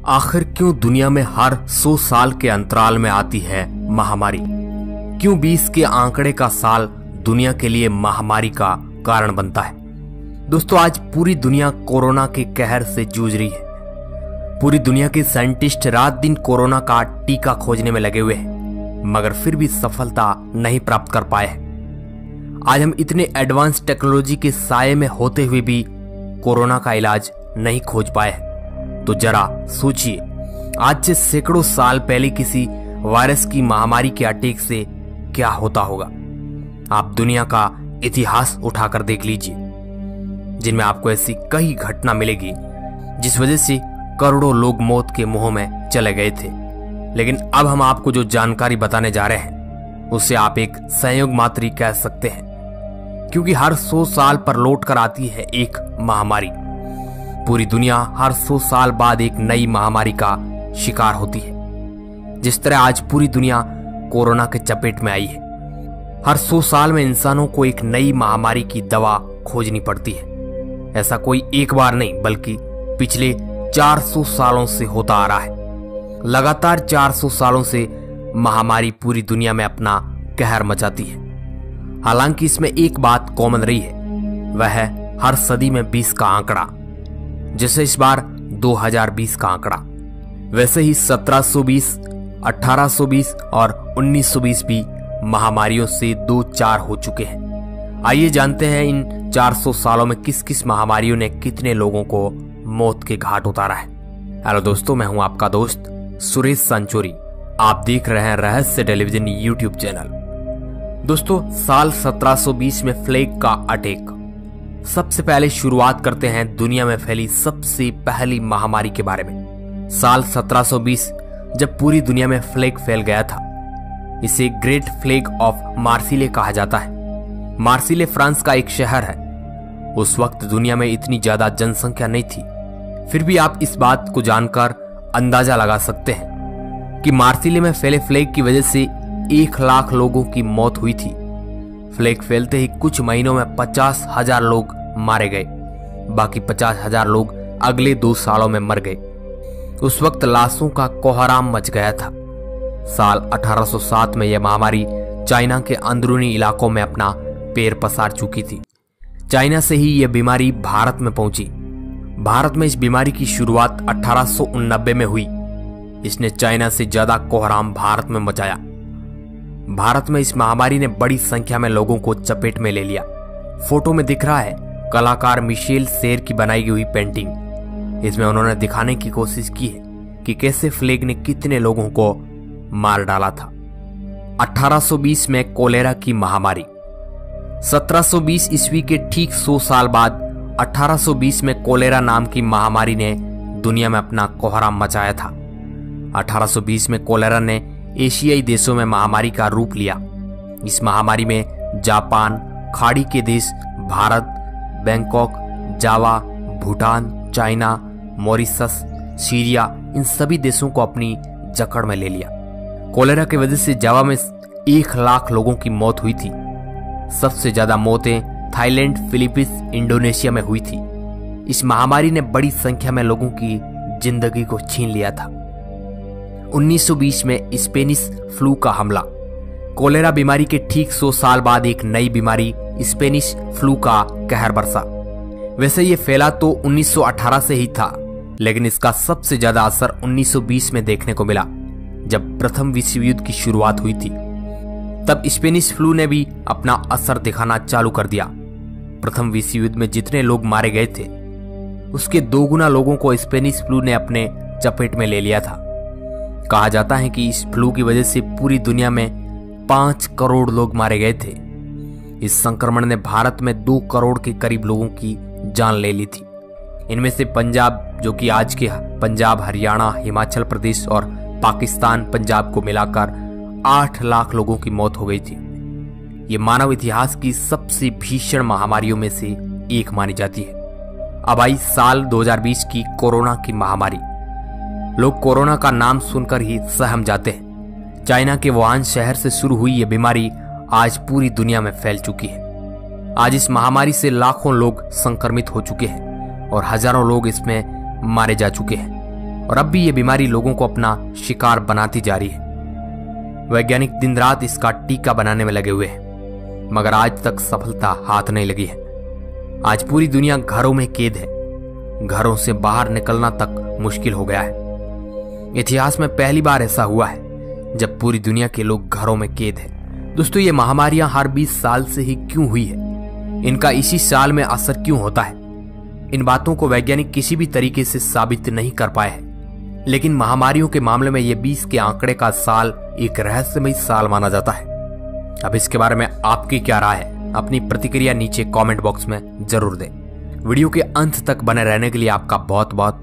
आखिर क्यों दुनिया में हर 100 साल के अंतराल में आती है महामारी? क्यों 20 के आंकड़े का साल दुनिया के लिए महामारी का कारण बनता है? दोस्तों, आज पूरी दुनिया कोरोना के कहर से जूझ रही है। पूरी दुनिया के साइंटिस्ट रात दिन कोरोना का टीका खोजने में लगे हुए हैं, मगर फिर भी सफलता नहीं प्राप्त कर पाए हैं। आज हम इतने एडवांस टेक्नोलॉजी के साये में होते हुए भी कोरोना का इलाज नहीं खोज पाए हैं। तो जरा सोचिए, आज से सैकड़ों साल पहले किसी वायरस की महामारी के अटैक से क्या होता होगा। आप दुनिया का इतिहास उठाकर देख लीजिए, जिनमें आपको ऐसी कई घटना मिलेगी जिस वजह से करोड़ों लोग मौत के मुंह में चले गए थे। लेकिन अब हम आपको जो जानकारी बताने जा रहे हैं उसे आप एक संयोग मात्र ही कह सकते हैं, क्योंकि हर 100 साल पर लौट कर आती है एक महामारी। पूरी दुनिया हर 100 साल बाद एक नई महामारी का शिकार होती है। जिस तरह आज पूरी दुनिया कोरोना के चपेट में आई है, हर 100 साल में इंसानों को एक नई महामारी की दवा खोजनी पड़ती है। ऐसा कोई एक बार नहीं, बल्कि पिछले 400 सालों से होता आ रहा है। लगातार 400 सालों से महामारी पूरी दुनिया में अपना कहर मचाती है। हालांकि इसमें एक बात कॉमन रही है, वह है हर सदी में 20 का आंकड़ा। जैसे इस बार 2020 का आंकड़ा, वैसे ही 1720, 1820 और 1920 भी महामारियों से 2-4 हो चुके हैं। आइए जानते हैं इन 400 सालों में किस किस महामारियों ने कितने लोगों को मौत के घाट उतारा है। हेलो दोस्तों, मैं हूं आपका दोस्त सुरेश संचोरी। आप देख रहे हैं रहस्य टेलीविजन यूट्यूब चैनल। दोस्तों, साल 1720 में प्लेग का अटैक। सबसे पहले शुरुआत करते हैं दुनिया में फैली सबसे पहली महामारी के बारे में। साल 1720 जब पूरी दुनिया में प्लेग फैल गया था, इसे ग्रेट प्लेग ऑफ मार्सिले कहा जाता है। मार्सिले फ्रांस का एक शहर है। उस वक्त दुनिया में इतनी ज्यादा जनसंख्या नहीं थी, फिर भी आप इस बात को जानकर अंदाजा लगा सकते हैं कि मार्सिले में फैले प्लेग की वजह से 1 लाख लोगों की मौत हुई थी। प्लेग फैलते ही कुछ महीनों में 50,000 लोग मारे गए, बाकी 50,000 लोग अगले 2 सालों में मर गए। उस वक्त लाशों का कोहराम मच गया था। साल 1807 में यह महामारी चाइना के अंदरूनी इलाकों में अपना पैर पसार चुकी थी। चाइना से ही यह बीमारी भारत में पहुंची। भारत में इस बीमारी की शुरुआत 1889 में हुई। इसने चाइना से ज्यादा कोहराम भारत में मचाया। भारत में इस महामारी ने बड़ी संख्या में लोगों को चपेट में ले लिया। फोटो में दिख रहा है कलाकार मिशेल सेर की बनाई हुई पेंटिंग। इसमें उन्होंने दिखाने की कोशिश की है कि कैसे प्लेग ने कितने लोगों को मार डाला था। 1820 में कोलेरा की महामारी। 1720 ईस्वी के ठीक 100 साल बाद 1820 में कोलेरा नाम की महामारी ने दुनिया में अपना कोहराम मचाया था। 1820 में कोलेरा ने एशियाई देशों में महामारी का रूप लिया। इस महामारी में जापान, खाड़ी के देश, भारत, बैंकॉक, जावा, भूटान, चाइना, मॉरिशस, सीरिया, इन सभी देशों को अपनी जकड़ में ले लिया। कोलेरा की वजह से जावा में 1 लाख लोगों की मौत हुई थी। सबसे ज्यादा मौतें थाईलैंड, फिलीपींस, इंडोनेशिया में हुई थी। इस महामारी ने बड़ी संख्या में लोगों की जिंदगी को छीन लिया था। 1920 में स्पेनिश फ्लू का हमला। कोलेरा बीमारी के ठीक 100 साल बाद एक नई बीमारी स्पेनिश फ्लू का कहर बरसा। वैसे ये फैला तो 1918 से ही था, लेकिन इसका सबसे ज्यादा असर 1920 में देखने को मिला, जब प्रथम विश्व युद्ध की शुरुआत हुई थी। तब स्पेनिश फ्लू ने भी अपना असर दिखाना चालू कर दिया। प्रथम विश्व युद्ध में जितने लोग मारे गए थे, उसके 2 गुना लोगों को स्पेनिश फ्लू ने अपने चपेट में ले लिया था। कहा जाता है कि इस फ्लू की वजह से पूरी दुनिया में 5 करोड़ लोग मारे गए थे। इस संक्रमण ने भारत में 2 करोड़ के करीब लोगों की जान ले ली थी। इनमें से पंजाब, जो कि आज के पंजाब, हरियाणा, हिमाचल प्रदेश और पाकिस्तान, पंजाब को मिलाकर 8 लाख लोगों की मौत हो गई थी। ये मानव इतिहास की सबसे भीषण महामारियों में से एक मानी जाती है। अब आई साल 2020 की कोरोना की महामारी। लोग कोरोना का नाम सुनकर ही सहम जाते हैं। चाइना के वुहान शहर से शुरू हुई यह बीमारी आज पूरी दुनिया में फैल चुकी है। आज इस महामारी से लाखों लोग संक्रमित हो चुके हैं और हजारों लोग इसमें मारे जा चुके हैं। और अब भी ये बीमारी लोगों को अपना शिकार बनाती जा रही है। वैज्ञानिक दिन रात इसका टीका बनाने में लगे हुए हैं, मगर आज तक सफलता हाथ नहीं लगी है। आज पूरी दुनिया घरों में कैद है, घरों से बाहर निकलना तक मुश्किल हो गया है। इतिहास में पहली बार ऐसा हुआ है जब पूरी दुनिया के लोग घरों में कैद है। दोस्तों, ये महामारियां हर 20 साल से ही क्यों हुई है? इनका इसी साल में असर क्यों होता है? इन बातों को वैज्ञानिक किसी भी तरीके से साबित नहीं कर पाए हैं, लेकिन महामारियों के मामले में ये 20 के आंकड़े का साल एक रहस्यमय साल माना जाता है। अब इसके बारे में आपकी क्या राय है? अपनी प्रतिक्रिया नीचे कमेंट बॉक्स में जरूर दें। वीडियो के अंत तक बने रहने के लिए आपका बहुत बहुत